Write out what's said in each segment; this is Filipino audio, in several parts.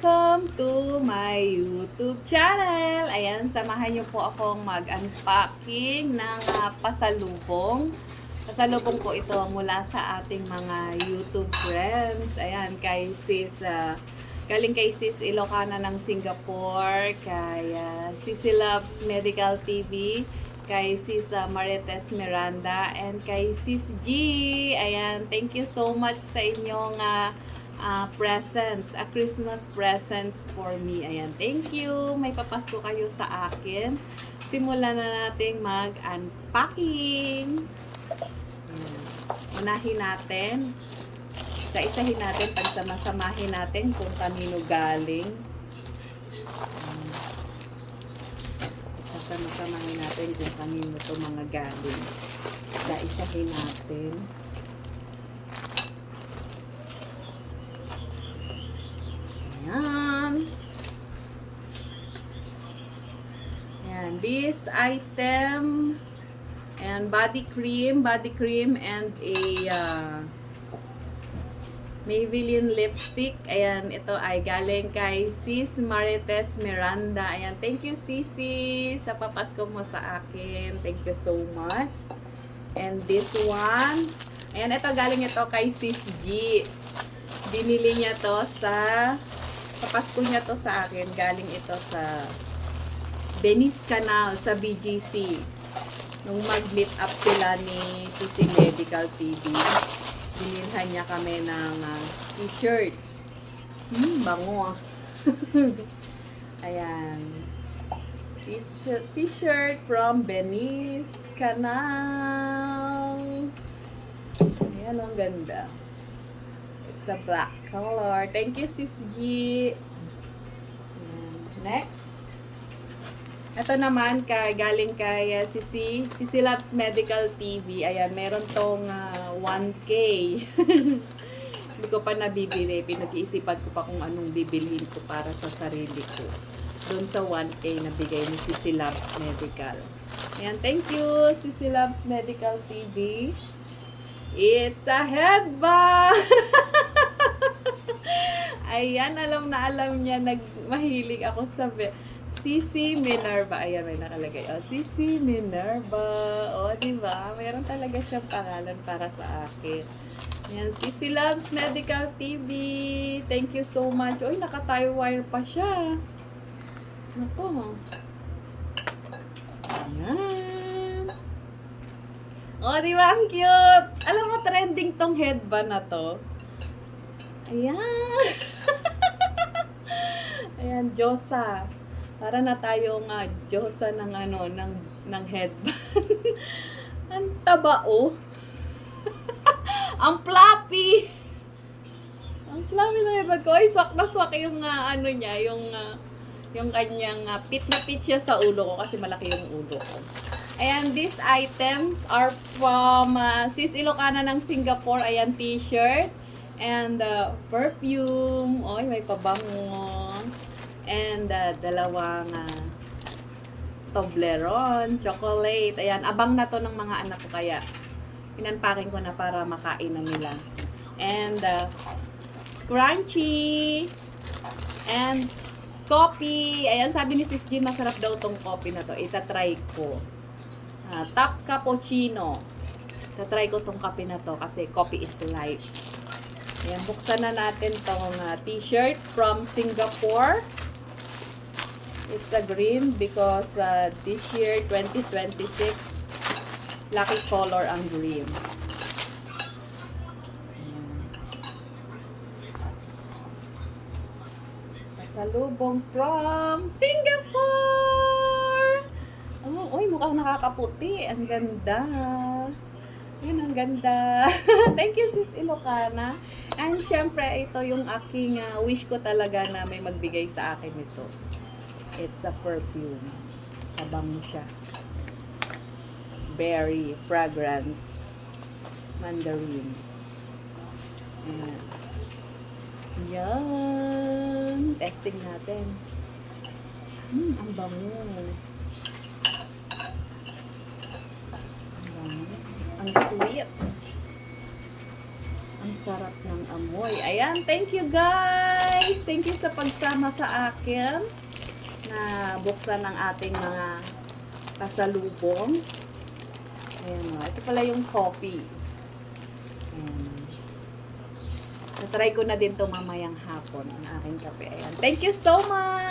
Welcome to my YouTube channel! Ayan, samahan niyo po akong mag-unpacking ng pasalubong. Pasalubong po ito mula sa ating mga YouTube friends. Ayan, kay sis, galing kay sis Ilocana ng Singapore, kay Sisi Loves Medical TV, kay sis Marites Miranda, and kay sis G. Ayan, thank you so much sa inyong presents, a Christmas presents for me. Ayan, thank you. May papasko kayo sa akin. Simulan na nating mag-unpacking. Unahin natin. Isa-isahin natin, pagsama-samahin natin kung kanino galing. Sasama-samahin natin kung kanino to mga galing. Isa-isahin natin. Ayan. Ayan. This item and body cream and a Maybelline lipstick. Ayan, ito ay galing kay sis Marites Miranda. Ayan, thank you Sisi sa papasko mo sa akin. Thank you so much. And this one, ayan, ito galing ito kay sis G. Binili niya to papasko niya to sa akin. Galing ito sa Venice Canal sa BGC. Nung mag-meet up sila ni Sisi Medical TV, binilhan niya kami ng t-shirt. Bango ah. Ayan. T-shirt from Venice Canal. Ayan, ang ganda. It's a black color. Thank you, Sis G. Next. Ito naman, galing kay Sisi Loves Medical TV. Ayan, meron tong 1K. Hindi ko pa nabibili. Pinag-iisipan ko pa kung anong bibilhin ko para sa sarili ko. Doon sa 1K na bigay ni Sisi Loves Medical. Ayan, thank you, Sisi Loves Medical TV. It's a headband! Ayan, alam na alam niya, mahilig ako sa Sisi Minerva. Ayan, may nakalagay. Oh, Sisi Minerva. Oh, diba? Mayroon talaga siyang pangalan para sa akin. Ayan, Sisi Loves Medical TV. Thank you so much. Uy, naka-tie wire pa siya. Naku. Ayan. Oh, diba? Ang cute. Alam mo, trending tong headband na to. Ayan. Ayan, Diyosa. Para na tayong Diyosa ng ng headband. Ang taba oh. Ang floppy. Ang floppy ng headband ko. Ay, swak na swak yung niya, yung kanyang pit na pit siya sa ulo ko kasi malaki yung ulo ko. Ayan, these items are from Sis Ilocana ng Singapore. Ayan, t-shirt and perfume. Oy, may pabango. And dalawang Toblerone, chocolate. Ayan, abang na to ng mga anak ko kaya pinanpacking ko na para makain na nila. And scrunchie and coffee. Ayan, sabi ni Sis Jean, masarap daw tong coffee na to. Itatry ko. Top cappuccino. Itatry ko tong coffee na to kasi coffee is life. Ayan, buksan na natin tong t-shirt from Singapore. It's a green because this year, 2026, lucky color ang green. Pasalubong from Singapore! Oh, uy, mukhang nakakaputi. Ang ganda. Yan, ang ganda. Thank you, Sis Ilocana. And syempre, ito yung aking wish ko talaga na may magbigay sa akin ito. It's a perfume. Mabango siya. Berry, fragrance, mandarin. Ayan. Yan. Testing natin. Ang bango. Ang bango. Ang sweet. Ang sarap ng amoy. Ayan, thank you guys! Thank you sa pagsama sa akin na buksan ng ating mga pasalubong. Ayan o, ito pala yung coffee. Ayan. Natry ko na din to mamayang hapon ang aking kape. Ayan. Thank you so much!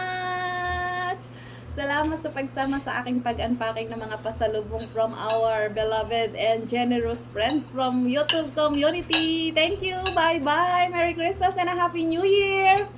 Salamat sa pagsama sa aking pag-unpacking ng mga pasalubong from our beloved and generous friends from YouTube community. Thank you! Bye-bye! Merry Christmas and a Happy New Year!